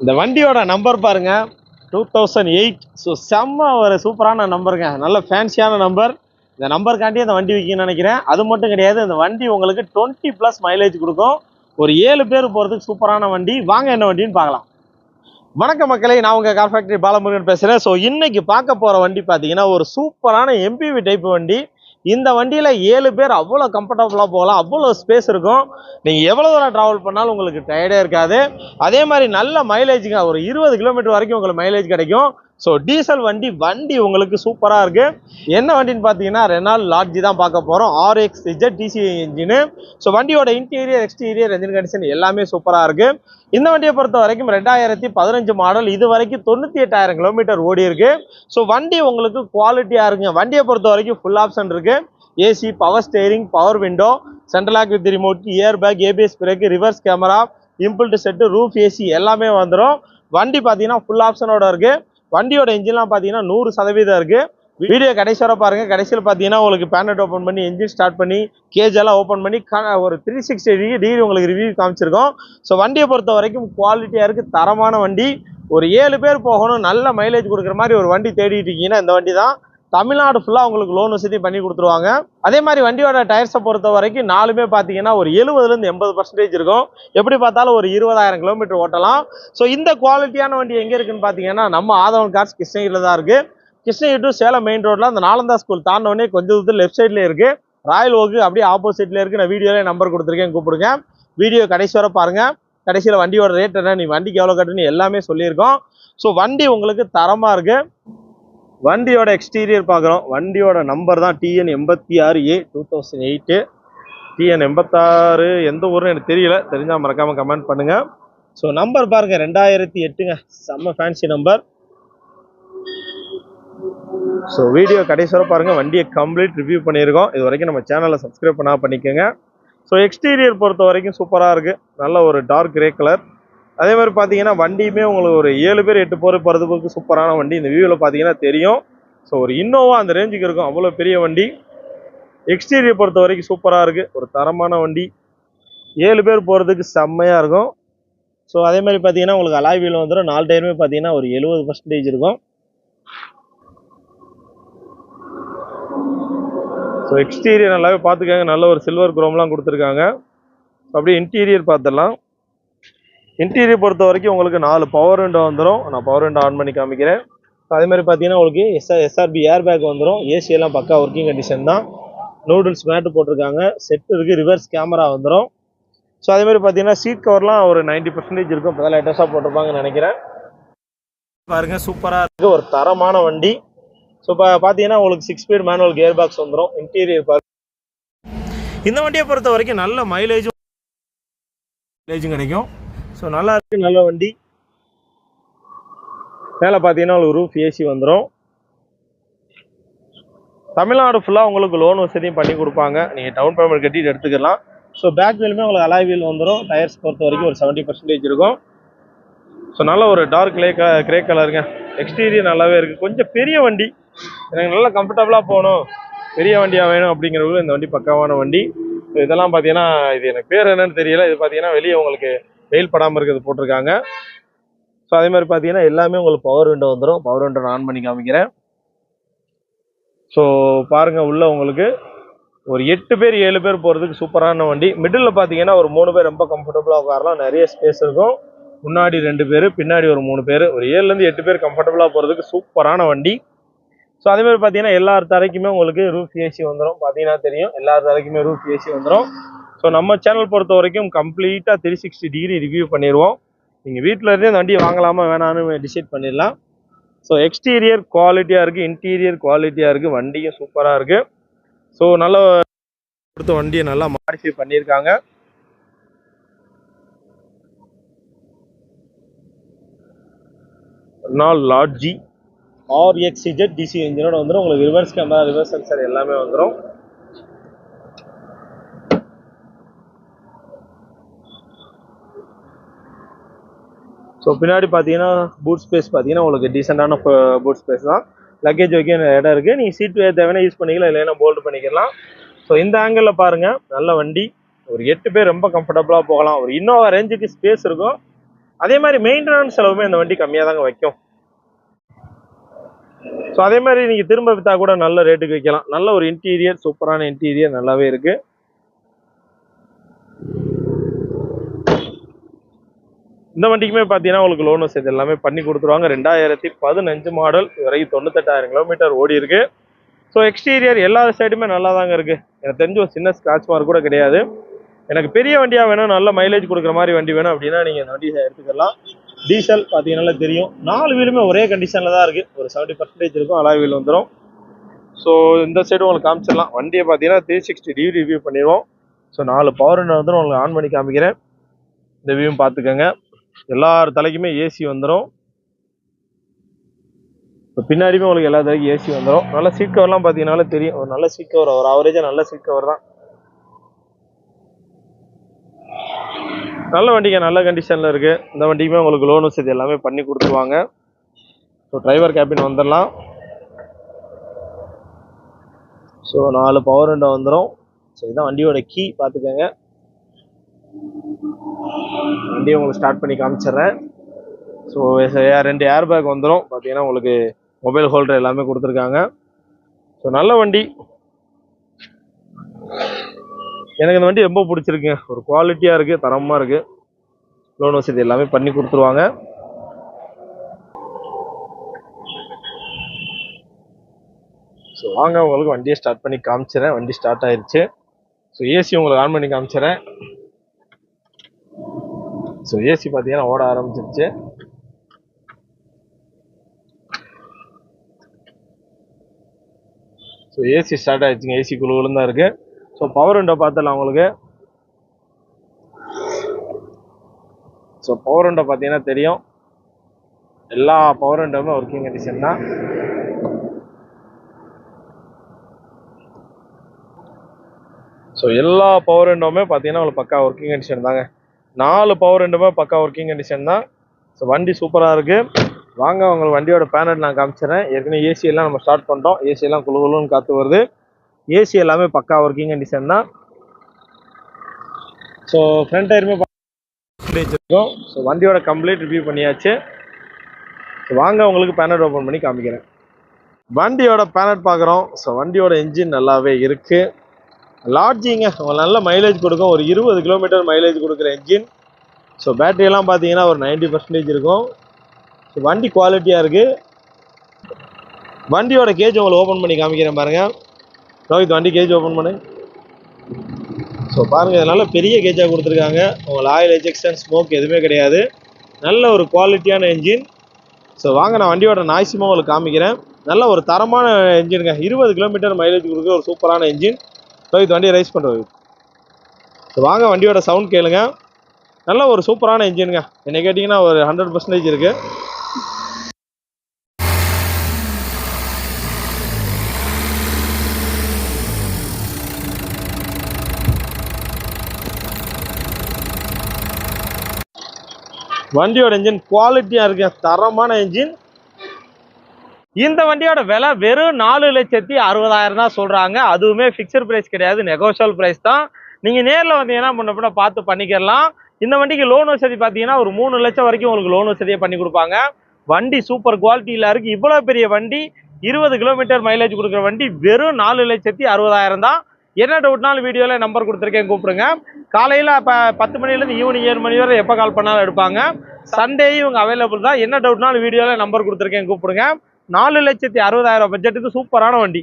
இந்த வண்டியோட நம்பர் பாருங்க 2008. ஸோ செம்ம ஒரு சூப்பரான நம்பருங்க, நல்ல ஃபேன்சியான நம்பர். இந்த நம்பருக்காண்டி அந்த வண்டி விற்கணும்னு நினைக்கிறேன். அது மட்டும் கிடையாது, இந்த வண்டி உங்களுக்கு 20+ மைலேஜ் கொடுக்கும். ஒரு 7 பேர் போகிறதுக்கு சூப்பரான வண்டி. வாங்க என்ன வண்டின்னு பார்க்கலாம். வணக்கம் மக்களே, நான் உங்கள் கார் ஃபேக்டரி பாலமுருகன் பேசுகிறேன். ஸோ இன்னைக்கு பார்க்க போகிற வண்டி பார்த்தீங்கன்னா ஒரு சூப்பரான எம்பிவி டைப் வண்டி. இந்த வண்டியில் 7 பேர் அவ்வளோ கம்ஃபர்டபுளாக போகலாம், அவ்வளோ ஸ்பேஸ் இருக்கும். நீங்கள் எவ்வளோ தூரம் ட்ராவல் பண்ணாலும் உங்களுக்கு டயர்டே இருக்காது. அதே மாதிரி நல்ல மைலேஜுங்க, ஒரு 20 கிலோமீட்டர் வரைக்கும் உங்களுக்கு மைலேஜ் கிடைக்கும். ஸோ டீசல் வண்டி உங்களுக்கு சூப்பராக இருக்குது. என்ன வண்டின்னு பார்த்தீங்கன்னா ரெனால்ட் லாட்ஜி தான் பார்க்க போகிறோம். RXZ DC engine. ஸோ வண்டியோட இன்டீரியர் எக்ஸ்டீரியர் என்ஜின் கண்டிஷன் எல்லாமே சூப்பராக இருக்குது. இந்த வண்டியை பொறுத்த வரைக்கும் 2015 மாடல், இது வரைக்கும் 98,000 கிலோமீட்டர் ஓடி இருக்கு. ஸோ வண்டி உங்களுக்கு குவாலிட்டியா இருக்குங்க. வண்டியை பொறுத்த வரைக்கும் ஃபுல் ஆப்ஷன் இருக்கு. AC, power steering, power window, central lock with remote, air bag, ABS brake, reverse camera, inbuilt set, roof AC எல்லாமே வந்துடும். வண்டி பார்த்தீங்கன்னா ஃபுல் ஆப்ஷனோட இருக்கு. வண்டியோட இன்ஜின்லாம் பார்த்தீங்கன்னா 100% இருக்கு. வீடியோ கடைசி வர பாருங்க. கடைசியில் பார்த்தீங்கன்னா உங்களுக்கு பேனட் ஓப்பன் பண்ணி என்ஜின் ஸ்டார்ட் பண்ணி கேஜ் எல்லாம் ஓப்பன் பண்ணி ஒரு 360 டிகிரி உங்களுக்கு ரிவ்யூ காமிச்சிருக்கோம். ஸோ வண்டியை பொறுத்த வரைக்கும் குவாலிட்டியா இருக்கு, தரமான வண்டி. ஒரு 7 பேர் போகணும், நல்ல மைலேஜ் கொடுக்குற மாதிரி ஒரு வண்டி தேடிட்டு இருக்கீங்கன்னா இந்த வண்டி தான். தமிழ்நாடு ஃபுல்லா உங்களுக்கு லோன் வசதி பண்ணி கொடுத்துருவாங்க. அதே மாதிரி வண்டியோட டயர்ஸை பொறுத்த வரைக்கும் நாலுமே பார்த்தீங்கன்னா ஒரு 70% 80% இருக்கும். எப்படி பார்த்தாலும் ஒரு 20,000 கிலோமீட்டர் ஓட்டலாம். ஸோ இந்த குவாலிட்டியான வண்டி எங்க இருக்குன்னு பார்த்தீங்கன்னா நம்ம ஆதவன் கார்ஸ் கிருஷ்ணகிரியில் தான் இருக்கு. கிருஷ்ணகிரி டு சேலம் மெயின் ரோட்ல அந்த நாலந்தா ஸ்கூல் தாண்டவனே கொஞ்சம் தூரத்தில் லெஃப்ட் சைட்ல இருக்கு. ராயல் ஓக்கு அப்படியே ஆப்போசிட்ல இருக்கு. நான் வீடியோல நம்பர் கொடுத்துருக்கேன், கூப்பிடுங்க. வீடியோ கடைசி வர பாருங்க. கடைசியில் வண்டியோட ரேட் என்ன, நீ வண்டிக்கு எவ்வளோ கட்டுன்னு எல்லாமே சொல்லியிருக்கோம். ஸோ வண்டி உங்களுக்கு தரமா இருக்கு. வண்டியோட எக்ஸ்டீரியர் பார்க்குறோம். வண்டியோட நம்பர் தான் TN86A 2008. TN86 எந்த ஊர்னு எனக்கு தெரியல, தெரிஞ்சால் மறக்காம கமெண்ட் பண்ணுங்க. ஸோ நம்பர் பாருங்க 2008ங்க, செம்ம ஃபேன்சி நம்பர். ஸோ வீடியோ கடைசி வரை பாருங்க, வண்டியை கம்ப்ளீட் ரிவ்யூ பண்ணியிருக்கோம். இது வரைக்கும் நம்ம சேனலை சப்ஸ்கிரைப் பண்ணா பண்ணிக்கோங்க. ஸோ எக்ஸ்டீரியர் பொறுத்த வரைக்கும் சூப்பராக இருக்கு, நல்ல ஒரு டார்க் கிரே கலர். அதே மாதிரி பார்த்தீங்கன்னா வண்டியுமே உங்களுக்கு ஒரு 7 பேர் 8 பேர் போகிறதுக்கு சூப்பரான வண்டி. இந்த வியூவில் பார்த்தீங்கன்னா தெரியும். ஸோ ஒரு இன்னோவா அந்த ரேஞ்சுக்கு இருக்கும், அவ்வளோ பெரிய வண்டி. எக்ஸ்டீரியர் பொறுத்த வரைக்கும் சூப்பராக இருக்கு, ஒரு தரமான வண்டி. 7 பேர் போகிறதுக்கு செம்மையாக இருக்கும். ஸோ அதே மாதிரி பார்த்தீங்கன்னா உங்களுக்கு அலாய் வீல் வந்துடும். 4 டயருமே பார்த்தீங்கன்னா ஒரு 70% இருக்கும். ஸோ எக்ஸ்டீரியர் நல்லாவே பார்த்துக்கோங்க, நல்ல ஒரு சில்வர் குரோம்லாம் கொடுத்துருக்காங்க. அப்படியே இன்டீரியர் பார்த்துடலாம். இன்டீரியர் பொறுத்த வரைக்கும் உங்களுக்கு 4 பவர் விண்டோ வந்துடும். நான் பவர் விண்டோ ஆன் பண்ணி காமிக்கிறேன். அதே மாதிரி பார்த்தீங்கன்னா உங்களுக்கு SRB ஏர் பேக் வந்துடும். ஏசி எல்லாம் பக்கா ஒர்க்கிங் கண்டிஷன் தான். நூடுல்ஸ் மேட்டு போட்டிருக்காங்க, செட் இருக்குது, ரிவர்ஸ் கேமரா வந்துடும். ஸோ அதே மாதிரி பார்த்தீங்கன்னா சீட் கவர்லாம் ஒரு 90% இருக்கும். இப்போ தான் லேட்டஸ்ட்டாக போட்டிருப்பாங்கன்னு நினைக்கிறேன். பாருங்க சூப்பராக இருக்குது, ஒரு தரமான வண்டி. ஸோ இப்போ பார்த்தீங்கன்னா உங்களுக்கு 6 ஸ்பீட் மேனுவல் கியர் பாக்ஸ் வந்துடும். இன்டீரியர் பாருங்க. இந்த வண்டியை பொறுத்த வரைக்கும் நல்ல மைலேஜும் கிடைக்கும். ஸோ நல்லா இருக்கு, நல்ல வண்டி. மேலே பார்த்தீங்கன்னா உங்களுக்கு ரூஃப் ஏசி வந்துடும். தமிழ்நாடு ஃபுல்லாக உங்களுக்கு லோன் வசதியும் பண்ணி கொடுப்பாங்க. நீங்கள் டவுன் பேமெண்ட் கட்டிட்டு எடுத்துக்கலாம். ஸோ பேக் வீலுமே உங்களுக்கு அலாய் வீல் வந்துடும். டயர்ஸ் பொறுத்த வரைக்கும் ஒரு 70% இருக்கும். ஸோ நல்ல ஒரு டார்க் கிரே கலருங்க. எக்ஸ்டீரியர் நல்லாவே இருக்குது. கொஞ்சம் பெரிய வண்டி, எனக்கு நல்லா கம்ஃபர்டபுளாக போகணும், பெரிய வண்டியாக வேணும் அப்படிங்கிறவங்க இந்த வண்டி பக்காவான வண்டி. ஸோ இதெல்லாம் பார்த்தீங்கன்னா இது எனக்கு பேர் என்னன்னு தெரியல. இது பார்த்தீங்கன்னா வெளியே உங்களுக்கு வெயில் படாமல் இருக்கிறது போட்டிருக்காங்க. ஸோ அதே மாதிரி பார்த்தீங்கன்னா எல்லாமே உங்களுக்கு பவர் விண்டோ வந்துடும். பவர் விண்டோ ஆன் பண்ணி காமிக்கிறேன். ஸோ பாருங்க, உள்ள உங்களுக்கு ஒரு 8 பேர் 7 பேர் போகிறதுக்கு சூப்பரான வண்டி. மிடில் பார்த்தீங்கன்னா ஒரு 3 பேர் ரொம்ப கம்ஃபர்டபுளாக உட்காரலாம், நிறைய ஸ்பேஸ் இருக்கும். முன்னாடி 2 பேர், பின்னாடி ஒரு 3 பேர், ஒரு 7லேருந்து 8 பேர் கம்ஃபர்டபுளாக போகிறதுக்கு சூப்பரான வண்டி. ஸோ அதே மாதிரி பார்த்தீங்கன்னா எல்லா தரைக்குமே உங்களுக்கு ரூஃப் ஏசி வந்துடும். பார்த்தீங்கன்னா தெரியும், எல்லா தரைக்குமே ரூஃப் ஏசி வந்துடும். ஸோ நம்ம சேனல் பொறுத்த வரைக்கும் கம்ப்ளீட்டாக 360 டிகிரி ரிவ்யூ பண்ணிடுவோம். நீங்கள் வீட்டில் இருந்தே இந்த வண்டியை வாங்கலாமா வேணான்னு டிசைட் பண்ணிடலாம். ஸோ எக்ஸ்டீரியர் குவாலிட்டியாக இருக்குது, இன்டீரியர் குவாலிட்டியாக இருக்குது, வண்டியும் சூப்பராக இருக்குது. ஸோ நல்ல கொடுத்த வண்டியை நல்லா மாடிஃபை பண்ணியிருக்காங்க. லாட்ஜி RXZ டிசி இன்ஜினோட வந்துடும். உங்களுக்கு ரிவர்ஸ் கேமரா, ரிவர்ஸ் சென்சர் எல்லாமே வந்துடும். ஸோ பின்னாடி பார்த்தீங்கன்னா பூட் ஸ்பேஸ் பார்த்தீங்கன்னா உங்களுக்கு டீசெண்டான பூட் ஸ்பேஸ் தான். லக்கேஜ் வைக்க இடம் இருக்குது. நீங்கள் சீட் தேவையான யூஸ் பண்ணிக்கலாம், இல்லைன்னா போல்டு பண்ணிக்கலாம். ஸோ இந்த ஆங்கிளில் பாருங்கள், நல்ல வண்டி. ஒரு 8 பேர் ரொம்ப கம்ஃபர்டபுளாக போகலாம். ஒரு இன்னோவா ரேஞ்சுக்கு ஸ்பேஸ் இருக்கும். அதே மாதிரி மெயின்டெனன்ஸ் செலவுமே இந்த வண்டி கம்மியாக தாங்க வைக்கும். ஸோ அதே மாதிரி நீங்கள் திரும்ப விற்றா கூட நல்ல ரேட்டுக்கு வைக்கலாம். நல்ல ஒரு இன்டீரியர், சூப்பரான இன்டீரியர் நல்லாவே இருக்குது. இந்த வண்டிக்குமே பார்த்தீங்கன்னா உங்களுக்கு லோன் வசதி எல்லாமே பண்ணி கொடுத்துருவாங்க. 2015 மாடல், வரைக்கும் 98,000 கிலோமீட்டர் ஓடி இருக்கு. ஸோ எக்ஸ்டீரியர் எல்லா சைடுமே நல்லா தாங்க இருக்குது. எனக்கு தெரிஞ்ச ஒரு சின்ன ஸ்க்ராட்ச் மார்க் கூட கிடையாது. எனக்கு பெரிய வண்டியாக வேணும், நல்ல மைலேஜ் கொடுக்குற மாதிரி வண்டி வேணும் அப்படின்னா நீங்கள் இந்த வண்டியை எடுத்துக்கலாம். டீசல் பார்த்தீங்கன்னா தெரியும், 4 வீலுமே ஒரே கண்டிஷனில் தான் இருக்குது. ஒரு 70% இருக்கும், அலாய் வீல் வந்துடும். ஸோ இந்த சைடு உங்களுக்கு காமிச்சிடலாம். வண்டியை பார்த்தீங்கன்னா 360 டிகிரி ரிவ்யூ பண்ணிடுவோம். ஸோ 4 பவர் விண்டோ வந்துடும். உங்களுக்கு ஆன் பண்ணி காமிக்கிறேன், இந்த வியூ பார்த்துக்கோங்க. எல்லார் தலைக்குமே ஏசி வந்துடும். இப்போ பின்னாடியுமே உங்களுக்கு எல்லா தலைக்கும் ஏசி வந்துடும். நல்ல சீட் கவர்லாம் பார்த்தீங்கன்னாலே தெரியும், ஒரு நல்ல சீட் கவர், ஒரு ஆவரேஜாக நல்ல சீட் கவர் தான். நல்ல வண்டிங்க, நல்ல கண்டிஷனில் இருக்குது. இந்த வண்டிக்குமே உங்களுக்கு லோன் வசதி எல்லாமே பண்ணி கொடுத்துருவாங்க. ஸோ டிரைவர் கேபின் வந்துடலாம். ஸோ 4 பவர் விண்டோ வந்துடும். ஸோ இதுதான் வண்டியோட கீ, பார்த்துக்கோங்க. வண்டியை உங்களுக்கு ஸ்டார்ட் பண்ணி காமிச்சிடுறேன். ஸோ 2 ஏர் பேக் வந்துடும். பார்த்தீங்கன்னா உங்களுக்கு மொபைல் ஹோல்டர் எல்லாமே கொடுத்துருக்காங்க. ஸோ நல்ல வண்டி, எனக்கு இந்த வண்டி ரொம்ப பிடிச்சிருக்குங்க. ஒரு குவாலிட்டியாக இருக்குது, தரமாக இருக்குது. லோன் வசதி எல்லாமே பண்ணி கொடுத்துருவாங்க. ஸோ வாங்க உங்களுக்கு வண்டியை ஸ்டார்ட் பண்ணி காமிச்சிடறேன். வண்டி ஸ்டார்ட் ஆயிடுச்சு. ஸோ ஏசி உங்களுக்கு ஆன் பண்ணி காமிச்சிடறேன். ஸோ ஏசி பார்த்தீங்கன்னா ஓட ஆரம்பிச்சிருச்சு. ஸோ ஏசி ஸ்டார்ட் ஆயிடுச்சுங்க. ஏசி குழுவிலும் தான் இருக்குது. ஸோ பவர் விண்டோ பார்த்துடலாம் உங்களுக்கு. ஸோ பவர் விண்டோ பார்த்தீங்கன்னா தெரியும், எல்லா பவர் விண்டோவுமே ஒர்க்கிங் கண்டிஷன் தான். ஸோ எல்லா பவர் விண்டோவுமே பார்த்தீங்கன்னா உங்களுக்கு பக்கா ஒர்க்கிங் கண்டிஷன் தாங்க. 4 பவர் விண்டோவுமே பக்கா ஒர்க்கிங் கண்டிஷன் தான். ஸோ வண்டி சூப்பராக இருக்குது. வாங்க உங்களுக்கு வண்டியோட பேனல் நான் காமிச்சிடறேன். ஏற்கனவே ஏசி எல்லாம் நம்ம ஸ்டார்ட் பண்ணிட்டோம். ஏசி எல்லாம் குழுன்னு காற்று வருது. ஏசி எல்லாமே பக்கா ஒர்க்கிங் கண்டிஷன் தான். ஸோ ஃப்ரண்ட் டயருமே இருக்கும். ஸோ வண்டியோட கம்ப்ளீட் ரிவ்யூ பண்ணியாச்சு. ஸோ வாங்க உங்களுக்கு பேனல் ஓப்பன் பண்ணி காமிக்கிறேன். வண்டியோட பேனல் பார்க்குறோம். ஸோ வண்டியோட இன்ஜின் நல்லாவே இருக்குது. லார்ஜிங்க, நல்ல மைலேஜ் கொடுக்கும். ஒரு 20 கிலோமீட்டர் மைலேஜ் கொடுக்குற இன்ஜின். ஸோ பேட்டரியெல்லாம் பார்த்தீங்கன்னா ஒரு 90% இருக்கும். ஸோ வண்டி குவாலிட்டியாக இருக்குது. வண்டியோட கேஜ் உங்களுக்கு ஓப்பன் பண்ணி காமிக்கிறேன் பாருங்கள். ரோஹித், வண்டி கேஜ் ஓப்பன் பண்ணு. ஸோ பாருங்கள், இதனால பெரிய கேஜாக கொடுத்துருக்காங்க. உங்களுக்கு ஆயில் எஜெக்ஷன், ஸ்மோக் எதுவுமே கிடையாது. நல்ல ஒரு குவாலிட்டியான இன்ஜின். ஸோ வாங்க நான் வண்டியோட நாய்ஸுமா உங்களுக்கு காமிக்கிறேன். நல்ல ஒரு தரமான இன்ஜினுங்க. 20 கிலோமீட்டர் மைலேஜ் கொடுக்குற ஒரு சூப்பரான இன்ஜின். ரோஹித், வண்டியை ரைஸ் பண்ணுறது. ஸோ வாங்க வண்டியோட சவுண்ட் கேளுங்க. நல்ல ஒரு சூப்பரான இன்ஜினுங்க. என்ன கேட்டிங்கன்னா ஒரு 100% இருக்குது. வண்டியோட இன்ஜின் குவாலிட்டியாக இருக்கு, தரமான இன்ஜின். இந்த வண்டியோட விலை வெறும் 4,60,000 தான் சொல்கிறாங்க. அதுவுமே ஃபிக்ஸட் ப்ரைஸ் கிடையாது, நெகோஷியல் ப்ரைஸ் தான். நீங்கள் நேரில் வந்தீங்கன்னா முன்ன பார்த்து பண்ணிக்கலாம். இந்த வண்டிக்கு லோன் வசதி பார்த்தீங்கன்னா ஒரு 3 லட்சம் வரைக்கும் உங்களுக்கு லோன் வசதியை பண்ணி கொடுப்பாங்க. வண்டி சூப்பர் குவாலிட்டியில் இருக்குது. இவ்வளோ பெரிய வண்டி, 20 கிலோமீட்டர் மைலேஜ் கொடுக்குற வண்டி வெறும் 4,60,000 தான். என்ன டவுட்னாலும் வீடியோவில் நம்பர் கொடுத்துருக்கேன், கூப்பிடுங்க. காலையில் இப்போ 10 மணிலேருந்து ஈவினிங் 7 மணி வரை எப்போ கால் பண்ணாலும் எடுப்பாங்க. சண்டேயும் இவங்க அவைலபிள் தான். என்ன டவுட்னாலும் வீடியோவில் நம்பர் கொடுத்துருக்கேன், கூப்பிடுங்க. 4,60,000 பட்ஜெட்டுக்கு சூப்பரான வண்டி.